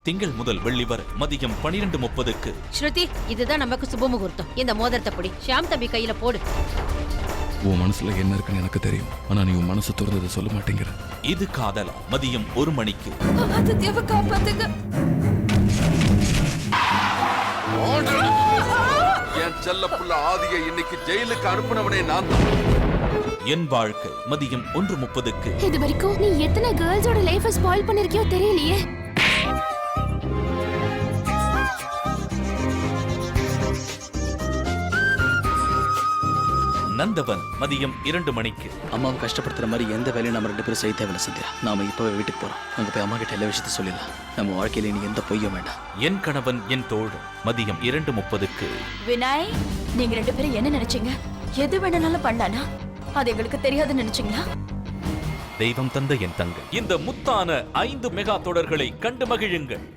திங்கள் முதல் வெள்ளி வரை மதியம் 12:30க்கு. ஸ்ருதி, இதுதான் நமக்கு சுபமுகூர்த்தம். இந்த மோதிரத்தை பிடி, ஷியாம் தம்பி கையில போடு. உன் மனசுல என்ன இருக்குன்னு எனக்கு தெரியும். ஆனா நீ உன் மனசு திறந்ததை சொல்ல மாட்டேங்கிற. இது காதலா மதியம் 1 மணிக்கு. ஆதித்யாவை காப்பாத்துங்க. என் செல்ல புள்ள ஆதியை இன்னைக்கு ஜெயிலுக்கு அனுப்புனவனே நான் தான். என் வாழ்க்கை மதியம் 1:30க்கு. இது வரைக்கும் நீ எத்தனை கேர்ள்ஸோட லைஃபை ஸ்பாயில் பண்ணிருக்கியோ தெரியலையே. நந்தவன் மதியம் 2 மணிக்கு. அம்மாவை கஷ்டப்படுத்துற மாதிரி எந்த வேலையும் நம்ம 2 பேரும் செய்ய தேவையில்ல சந்தியா. நாம இப்பவே வீட்டுக்கு போறோம். அங்க போய் அம்மா கிட்ட எல்லா விஷயத்த சொல்லிடலாம். நம்ம வாழ்க்கையில நீ எந்த பொய்யும் வேண்டாம். என் கணவன் என் தோழன் மதியம் 2:30க்கு. வினாய், நீங்க 2 பேரும் என்ன நினைச்சீங்க? எது வேணாலும் பண்ணானா? அது எங்களுக்கு தெரியாதுன்னு நினைச்சீங்களா? தெய்வம் தந்த என் தங்கை. இந்த முத்தான 5 மெகா தொடர்களை கண்டு மகிழுங்கள்.